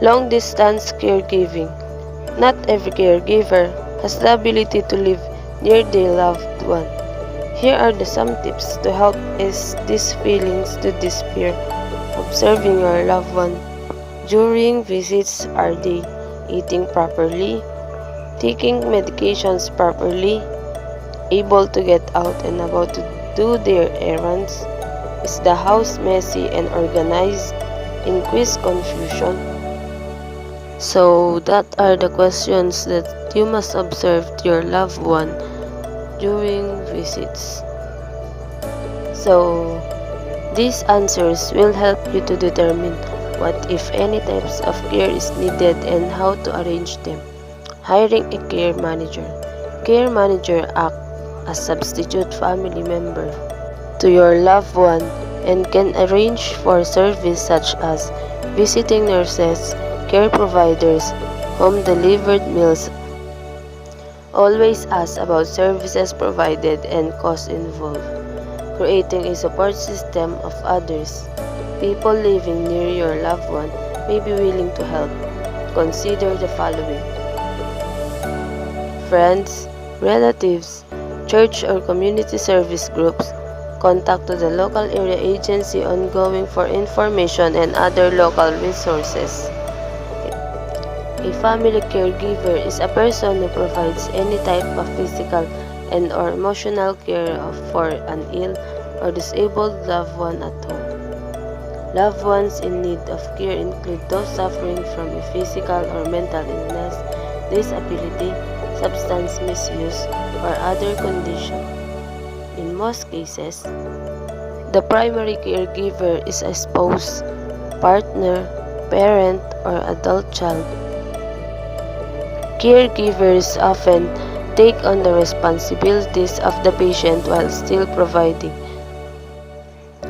Long-distance caregiving. Not every caregiver has the ability to live near their loved one. Here are some tips to help ease these feelings to despair. Observing your loved one during visits. Are they eating properly? Taking medications properly? Able to get out and about to do their errands? Is the house messy and organized? Increase confusion? So that are the questions that you must observe to your loved one during visits. So these answers will help you to determine what if any types of care is needed and how to arrange them. Hiring a care manager. Care manager act as substitute family member to your loved one and can arrange for service such as visiting nurses, care providers, home-delivered meals. Always ask about services provided and costs involved. Creating a support system of others. People living near your loved one may be willing to help. Consider the following: friends, relatives, church or community service groups. Contact to the local area agency ongoing for information and other local resources. A family caregiver is a person who provides any type of physical and or emotional care for an ill or disabled loved one at home. Loved ones in need of care include those suffering from a physical or mental illness, disability, substance misuse, or other condition. In most cases, the primary caregiver is a spouse, partner, parent, or adult child. Caregivers often take on the responsibilities of the patient while still providing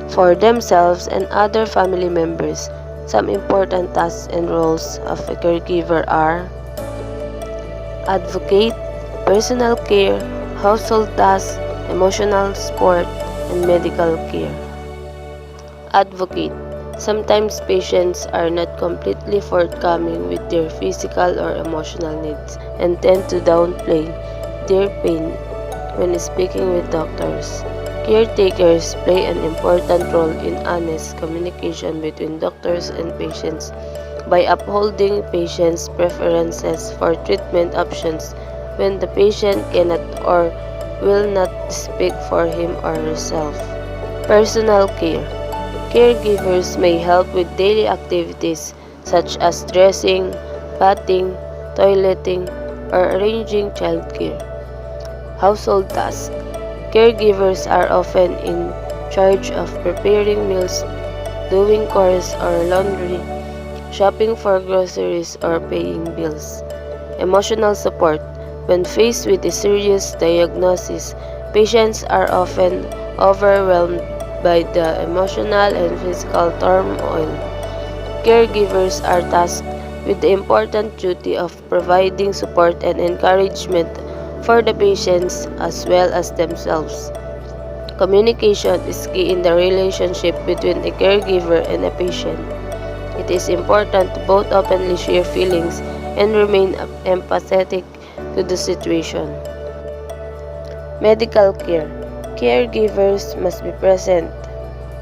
for themselves and other family members. Some important tasks and roles of a caregiver are advocate, personal care, household tasks, emotional support, and medical care. Advocate. Sometimes patients are not completely forthcoming with their physical or emotional needs and tend to downplay their pain when speaking with doctors. Caretakers play an important role in honest communication between doctors and patients by upholding patients' preferences for treatment options when the patient cannot or will not speak for him or herself. Personal care. Caregivers may help with daily activities such as dressing, bathing, toileting, or arranging childcare. Household tasks. Caregivers are often in charge of preparing meals, doing chores or laundry, shopping for groceries, or paying bills. Emotional support. When faced with a serious diagnosis, patients are often overwhelmed by the emotional and physical turmoil. Caregivers are tasked with the important duty of providing support and encouragement for the patients as well as themselves. Communication is key in the relationship between a caregiver and a patient. It is important to both openly share feelings and remain empathetic to the situation. Medical care. Caregivers must be present,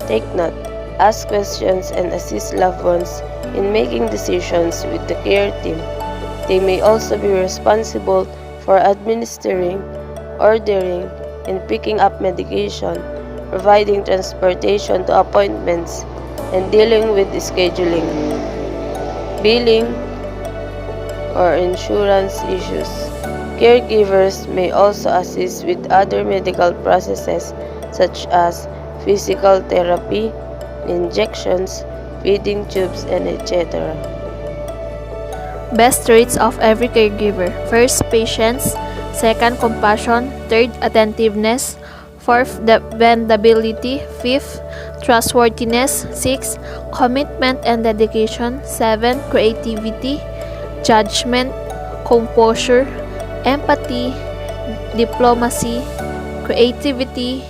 take note, ask questions, and assist loved ones in making decisions with the care team. They may also be responsible for administering, ordering, and picking up medication, providing transportation to appointments, and dealing with scheduling, billing, or insurance issues. Caregivers may also assist with other medical processes such as physical therapy, injections, feeding tubes, and etc. Best traits of every caregiver. First, patience. Second, compassion. Third, attentiveness. Fourth, dependability. Fifth, trustworthiness. Sixth, commitment and dedication. Seven, creativity, judgment, composure, empathy, diplomacy, creativity,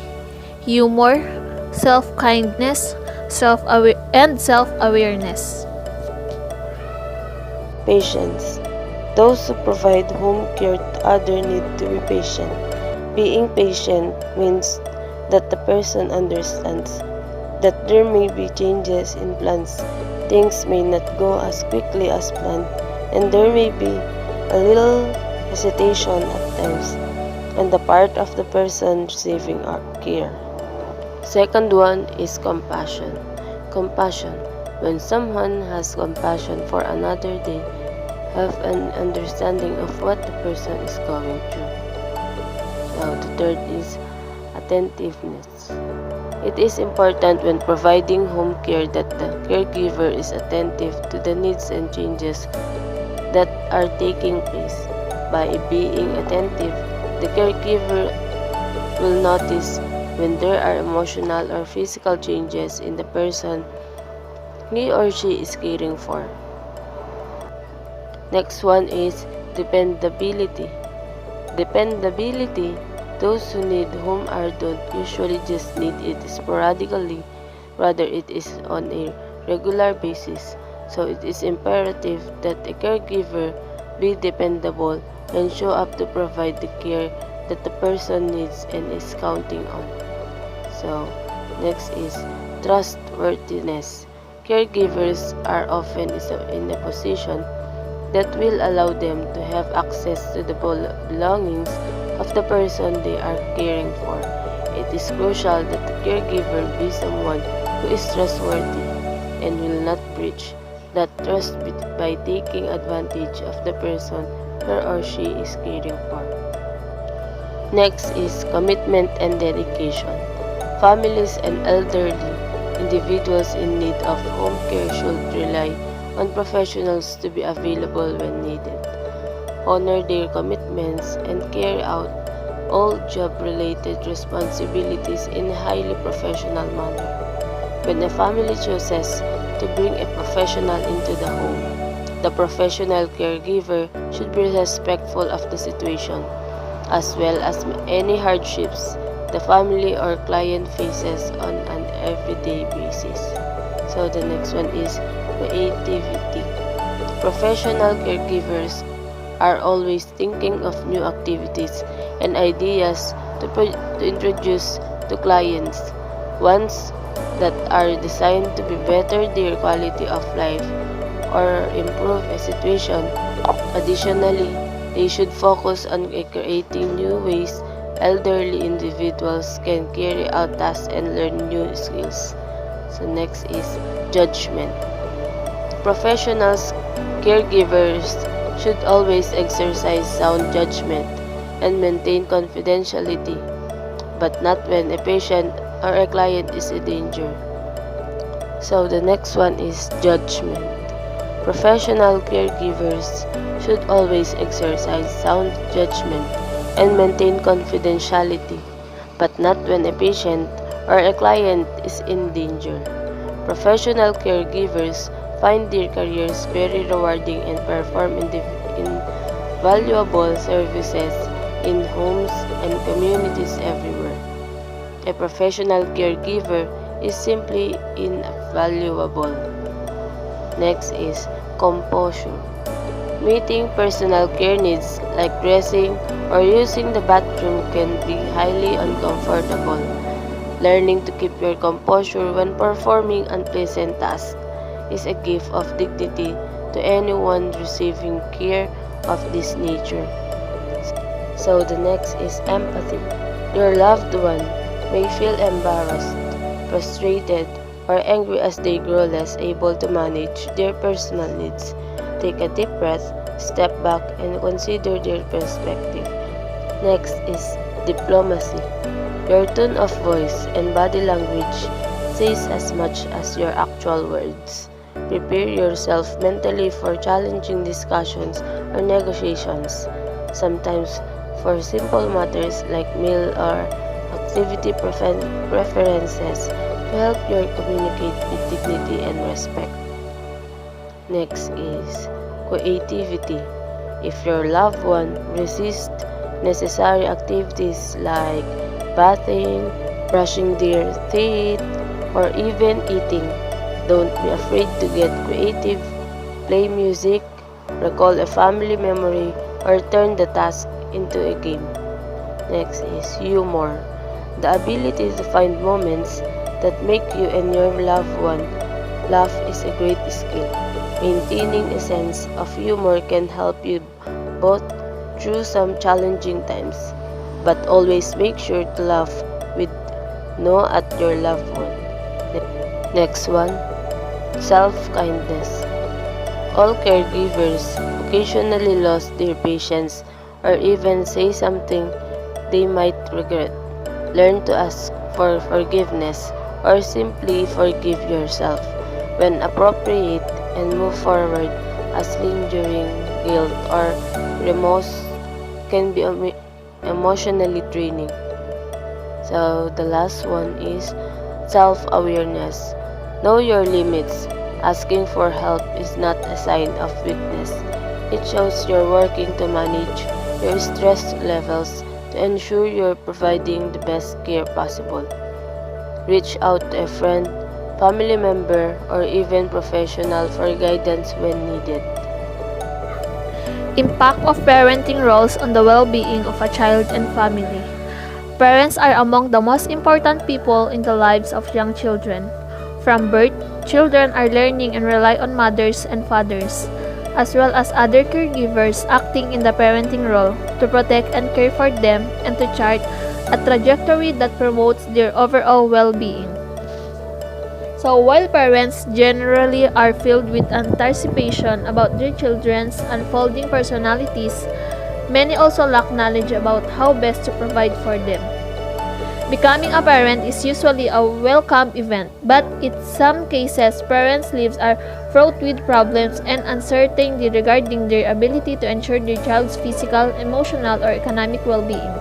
humor, self-kindness, self-awareness. Patience. Those who provide home care to others need to be patient. Being patient means that the person understands that there may be changes in plans. Things may not go as quickly as planned, and there may be a little hesitation at times on the part of the person receiving our care. Second one is compassion. Compassion. When someone has compassion for another, they have an understanding of what the person is going through. So the third is attentiveness. It is important when providing home care that the caregiver is attentive to the needs and changes that are taking place. By being attentive, the caregiver will notice when there are emotional or physical changes in the person he or she is caring for. Next one is dependability. Dependability. Those who need home care don't usually just need it sporadically, rather it is on a regular basis. So it is imperative that a caregiver be dependable and show up to provide the care that the person needs and is counting on. So next is trustworthiness. Caregivers are often in a position that will allow them to have access to the belongings of the person they are caring for. It is crucial that the caregiver be someone who is trustworthy and will not breach that trust by taking advantage of the person her or she is caring for. Next is commitment and dedication. Families and elderly individuals in need of home care should rely on professionals to be available when needed, honor their commitments, and carry out all job-related responsibilities in a highly professional manner. When a family chooses to bring a professional into the home, the professional caregiver should be respectful of the situation, as well as any hardships the family or client faces on an everyday basis. So the next one is creativity. Professional caregivers are always thinking of new activities and ideas to introduce to clients, ones that are designed to be better their quality of life or improve a situation. Additionally, they should focus on creating new ways elderly individuals can carry out tasks and learn new skills. So next is judgment. Professionals, caregivers should always exercise sound judgment and maintain confidentiality, but not when a patient or a client is in danger. So the next one is judgment. Professional caregivers should always exercise sound judgment and maintain confidentiality, but not when a patient or a client is in danger. Professional caregivers find their careers very rewarding and perform invaluable services in homes and communities everywhere. A professional caregiver is simply invaluable. Next is composure. Meeting personal care needs like dressing or using the bathroom can be highly uncomfortable. Learning to keep your composure when performing unpleasant tasks is a gift of dignity to anyone receiving care of this nature. So the next is empathy. Your loved one may feel embarrassed, frustrated, or angry as they grow less able to manage their personal needs. Take a deep breath, step back, and consider their perspective. Next is diplomacy. Your tone of voice and body language says as much as your actual words. Prepare yourself mentally for challenging discussions or negotiations, sometimes for simple matters like meal or activity preferences, to help you communicate with dignity and respect. Next is creativity. If your loved one resists necessary activities like bathing, brushing their teeth, or even eating, don't be afraid to get creative. Play music, recall a family memory, or turn the task into a game. Next is humor. The ability to find moments that make you and your loved one laugh is a great skill. Maintaining a sense of humor can help you both through some challenging times, but always make sure to laugh with no at your loved one. Next one, self-kindness. All caregivers occasionally lose their patience or even say something they might regret. Learn to ask for forgiveness or simply forgive yourself when appropriate and move forward, as lingering guilt or remorse can be emotionally draining. So the last one is self-awareness. Know your limits. Asking for help is not a sign of weakness. It shows you're working to manage your stress levels to ensure you're providing the best care possible. Reach out to a friend, family member, or even professional for guidance when needed. Impact of parenting roles on the well-being of a child and family. Parents are among the most important people in the lives of young children. From birth, children are learning and rely on mothers and fathers, as well as other caregivers acting in the parenting role to protect and care for them and to chart a trajectory that promotes their overall well-being. So while parents generally are filled with anticipation about their children's unfolding personalities, many also lack knowledge about how best to provide for them. Becoming a parent is usually a welcome event, but in some cases, parents' lives are fraught with problems and uncertainty regarding their ability to ensure their child's physical, emotional, or economic well-being.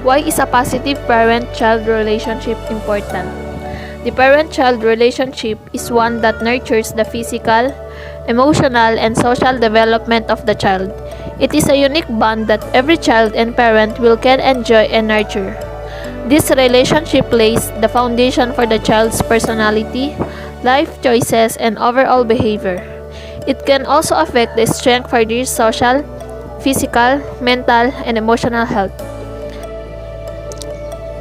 Why is a positive parent-child relationship important? The parent-child relationship is one that nurtures the physical, emotional, and social development of the child. It is a unique bond that every child and parent will can enjoy and nurture. This relationship lays the foundation for the child's personality, life choices, and overall behavior. It can also affect the strength for their social, physical, mental, and emotional health.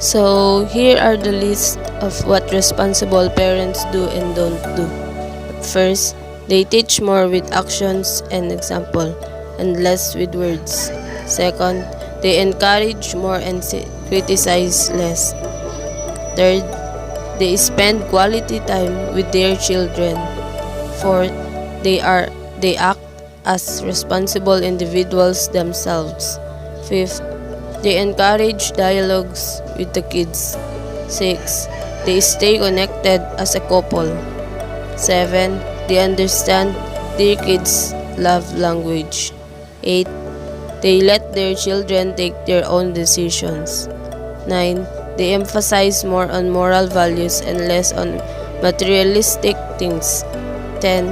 So here are the list of what responsible parents do and don't do. First, they teach more with actions and example and less with words. Second, they encourage more and criticize less. Third, they spend quality time with their children. Fourth, they act as responsible individuals themselves. Fifth, they encourage dialogues with the kids. 6. They stay connected as a couple. 7. They understand their kids' love language. 8. They let their children take their own decisions. 9. They emphasize more on moral values and less on materialistic things. 10.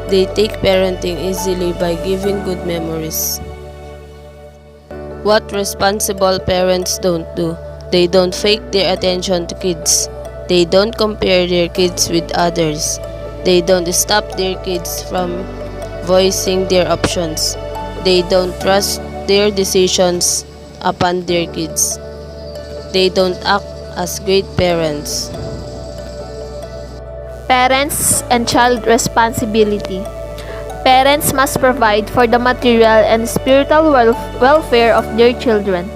They take parenting easily by giving good memories. What responsible parents don't do. They don't fake their attention to kids. They don't compare their kids with others. They don't stop their kids from voicing their options. They don't trust their decisions upon their kids. They don't act as great parents. Parents and child responsibility. Parents must provide for the material and spiritual welfare of their children.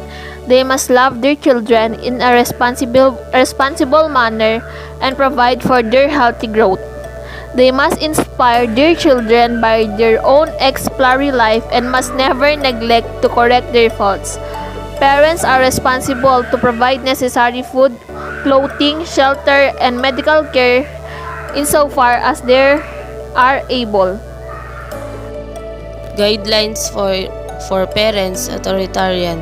They must love their children in a responsible manner and provide for their healthy growth. They must inspire their children by their own exemplary life and must never neglect to correct their faults. Parents are responsible to provide necessary food, clothing, shelter, and medical care insofar as they are able. Guidelines for parents authoritarian.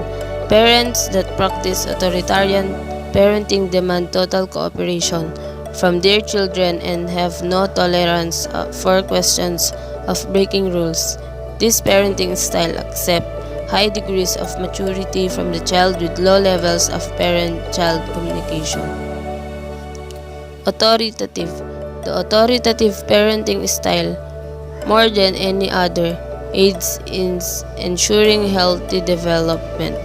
Parents that practice authoritarian parenting demand total cooperation from their children and have no tolerance for questions of breaking rules. This parenting style accepts high degrees of maturity from the child with low levels of parent-child communication. Authoritative. The authoritative parenting style, more than any other, aids in ensuring healthy development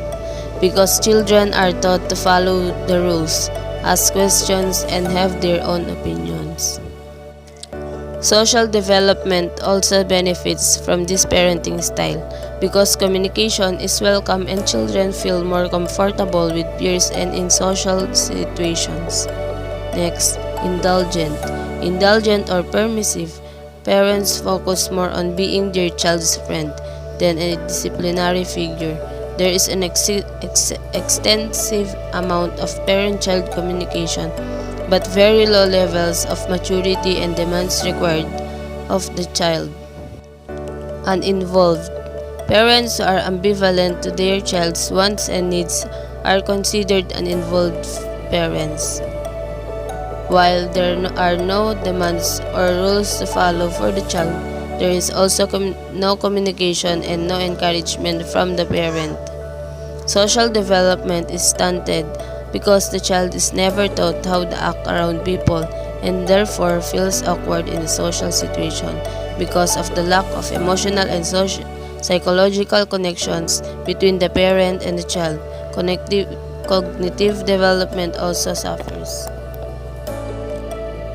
because children are taught to follow the rules, ask questions, and have their own opinions. Social development also benefits from this parenting style because communication is welcome and children feel more comfortable with peers and in social situations. Next, indulgent. Indulgent or permissive, parents focus more on being their child's friend than a disciplinary figure. There is an extensive amount of parent-child communication, but very low levels of maturity and demands required of the child. Uninvolved. Parents who are ambivalent to their child's wants and needs are considered uninvolved parents. While there are no demands or rules to follow for the child, there is also no communication and no encouragement from the parent. Social development is stunted because the child is never taught how to act around people and therefore feels awkward in a social situation because of the lack of emotional and psychological connections between the parent and the child. Cognitive development also suffers.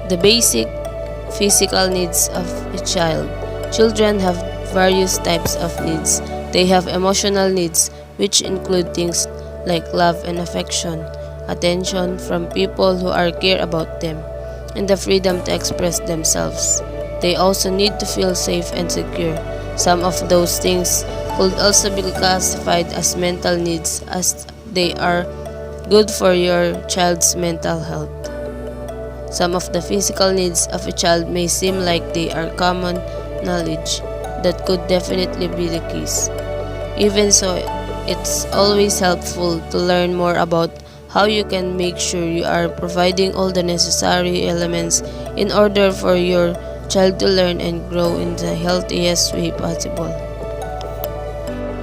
The basic physical needs of a child. Children have various types of needs. They have emotional needs, which include things like love and affection, attention from people who care about them, and the freedom to express themselves. They also need to feel safe and secure. Some of those things could also be classified as mental needs as they are good for your child's mental health. Some of the physical needs of a child may seem like they are common knowledge. That could definitely be the case. Even so, it's always helpful to learn more about how you can make sure you are providing all the necessary elements in order for your child to learn and grow in the healthiest way possible.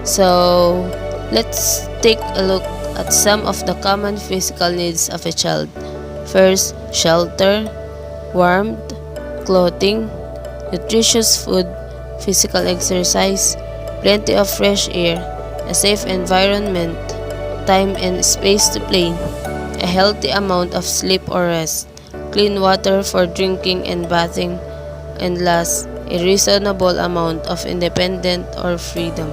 So, let's take a look at some of the common physical needs of a child. First, shelter, warmth, clothing, nutritious food, physical exercise, plenty of fresh air, a safe environment, time and space to play, a healthy amount of sleep or rest, clean water for drinking and bathing, and last, a reasonable amount of independence or freedom.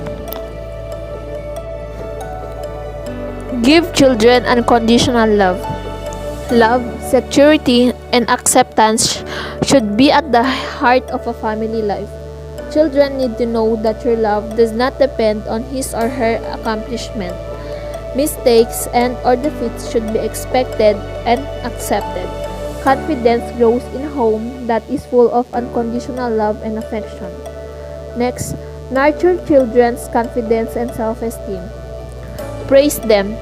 Give children unconditional love. Love, security, and acceptance should be at the heart of a family life. Children need to know that your love does not depend on his or her accomplishment. Mistakes and or defeats should be expected and accepted. Confidence grows in a home that is full of unconditional love and affection. Next, nurture children's confidence and self-esteem. Praise them.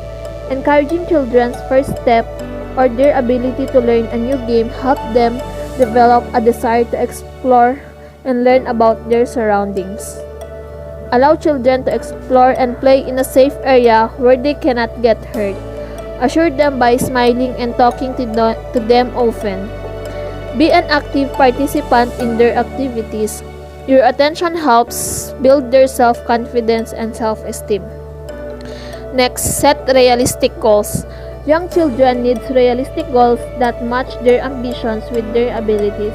Encouraging children's first step or their ability to learn a new game help them develop a desire to explore and learn about their surroundings. Allow children to explore and play in a safe area where they cannot get hurt. Assure them by smiling and talking to them often. Be an active participant in their activities. Your attention helps build their self-confidence and self-esteem. Next, set realistic goals. Young children need realistic goals that match their ambitions with their abilities.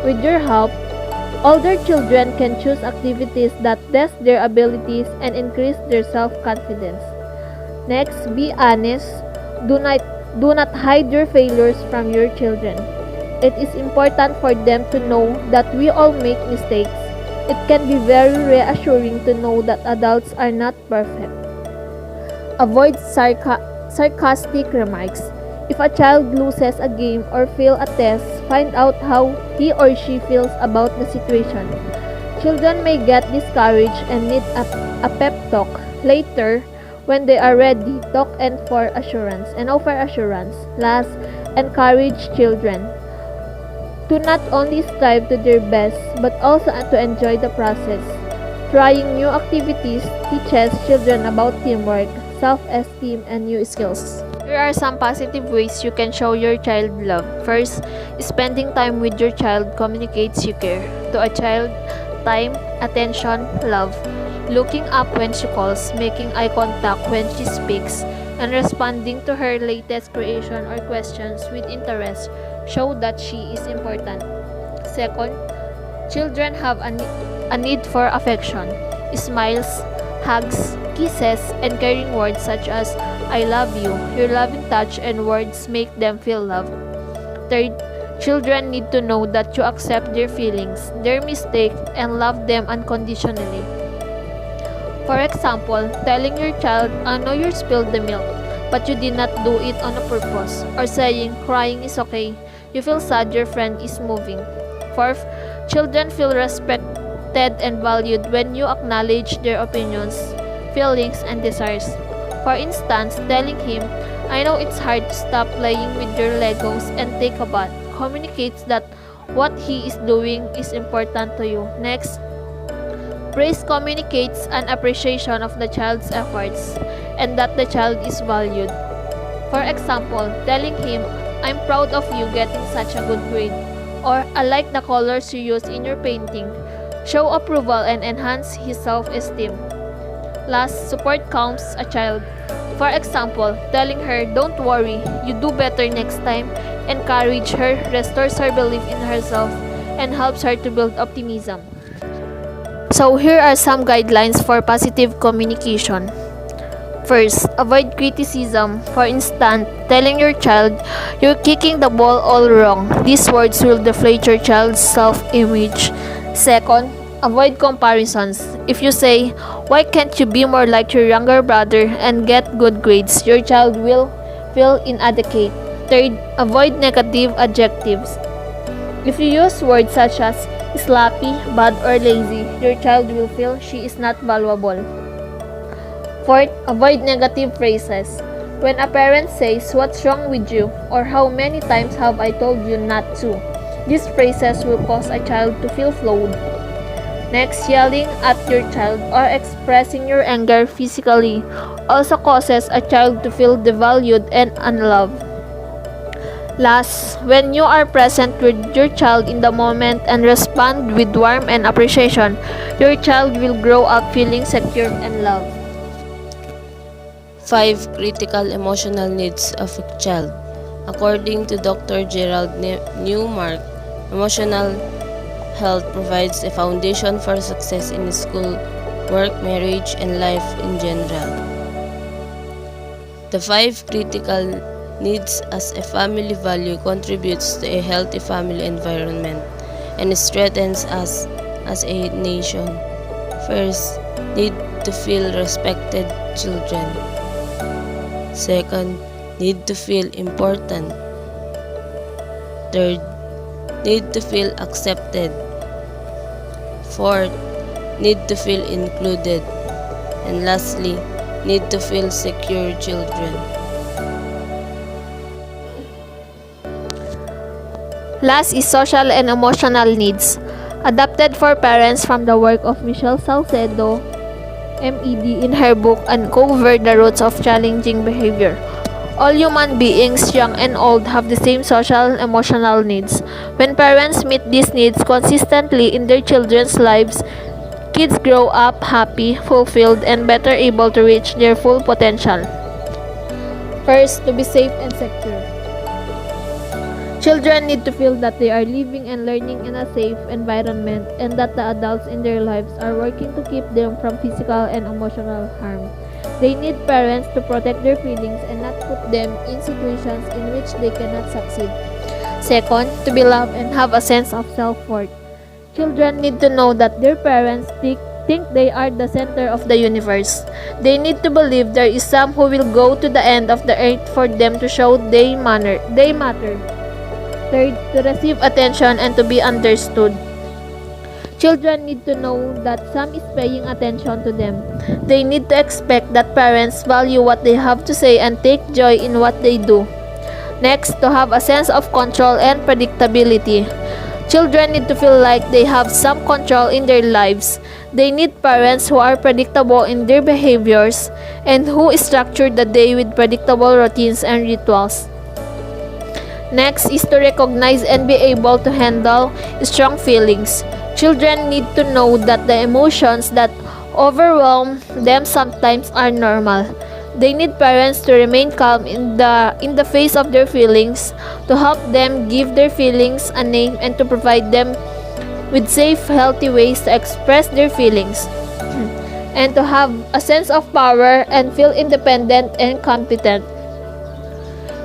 With your help, older children can choose activities that test their abilities and increase their self-confidence. Next, be honest. Do not hide your failures from your children. It is important for them to know that we all make mistakes. It can be very reassuring to know that adults are not perfect. Avoid sarcastic remarks. If a child loses a game or fails a test, find out how he or she feels about the situation. Children may get discouraged and need a pep talk. Later, when they are ready, talk and offer assurance. Last, encourage children to not only strive to their best, but also to enjoy the process. Trying new activities teaches children about teamwork, self-esteem, and new skills. There are some positive ways you can show your child love. First, spending time with your child communicates you care. To a child, time, attention, love. Looking up when she calls, making eye contact when she speaks, and responding to her latest creation or questions with interest show that she is important. Second, children have a need for affection. Smiles, hugs, kisses, and caring words such as I love you, your loving touch, and words make them feel loved. Third, children need to know that you accept their feelings, their mistakes, and love them unconditionally. For example, telling your child, I know you spilled the milk, but you did not do it on a purpose, or saying, crying is okay, you feel sad your friend is moving. Fourth, children feel respected and valued when you acknowledge their opinions, feelings, and desires. For instance, telling him, I know it's hard to stop playing with your Legos and take a bath, communicates that what he is doing is important to you. Next, praise communicates an appreciation of the child's efforts and that the child is valued. For example, telling him, I'm proud of you getting such a good grade, or I like the colors you use in your painting, show approval and enhance his self-esteem. Last, support calms a child. For example, telling her, don't worry, you do better next time, encourage her, restores her belief in herself, and helps her to build optimism. So here are some guidelines for positive communication. First, avoid criticism. For instance, telling your child, you're kicking the ball all wrong. These words will deflate your child's self-image. Second, avoid comparisons. If you say, why can't you be more like your younger brother and get good grades, your child will feel inadequate. Third, avoid negative adjectives. If you use words such as sloppy, bad, or lazy, your child will feel she is not valuable. Fourth, avoid negative phrases. When a parent says, what's wrong with you? Or how many times have I told you not to? These phrases will cause a child to feel flawed. Next, yelling at your child or expressing your anger physically also causes a child to feel devalued and unloved. Last, when you are present with your child in the moment and respond with warmth and appreciation, your child will grow up feeling secure and loved. 5 critical emotional needs of a child. According to Dr. Gerald Newmark, emotional health provides a foundation for success in school, work, marriage, and life in general. The 5 critical needs as a family value contributes to a healthy family environment and strengthens us as a nation. First, need to feel respected children. Second, need to feel important. Third, need to feel accepted. Fourth, need to feel included. And lastly, need to feel secure children. Last is social and emotional needs, adapted for parents from the work of Michelle Salcedo, MED, in her book Uncover the Roots of Challenging Behavior. All human beings, young and old, have the same social and emotional needs. When parents meet these needs consistently in their children's lives, kids grow up happy, fulfilled, and better able to reach their full potential. First, to be safe and secure. Children need to feel that they are living and learning in a safe environment and that the adults in their lives are working to keep them from physical and emotional harm. They need parents to protect their feelings and not put them in situations in which they cannot succeed. Second, to be loved and have a sense of self-worth. Children need to know that their parents think they are the center of the universe. They need to believe there is some who will go to the end of the earth for them to show they matter. Third, to receive attention and to be understood. Children need to know that some is paying attention to them. They need to expect that parents value what they have to say and take joy in what they do. Next, to have a sense of control and predictability. Children need to feel like they have some control in their lives. They need parents who are predictable in their behaviors and who structure the day with predictable routines and rituals. Next is to recognize and be able to handle strong feelings. Children need to know that the emotions that overwhelm them sometimes are normal. They need parents to remain calm in the face of their feelings, to help them give their feelings a name, and to provide them with safe, healthy ways to express their feelings, and to have a sense of power and feel independent and competent.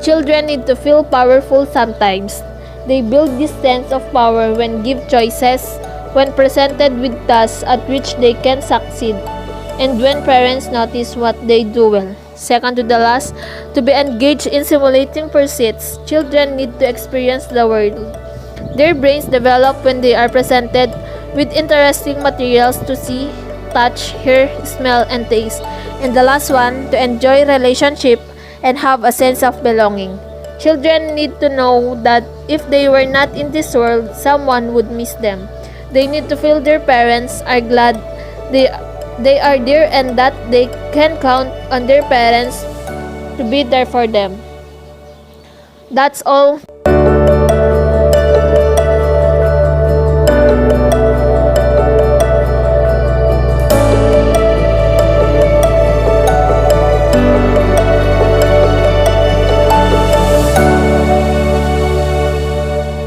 Children need to feel powerful sometimes. They build this sense of power when give choices, when presented with tasks at which they can succeed, and when parents notice what they do well. Second to the last, to be engaged in simulating pursuits, children need to experience the world. Their brains develop when they are presented with interesting materials to see, touch, hear, smell, and taste. And the last one, to enjoy relationship and have a sense of belonging. Children need to know that if they were not in this world, someone would miss them. They need to feel their parents are glad they are there and that they can count on their parents to be there for them. That's all.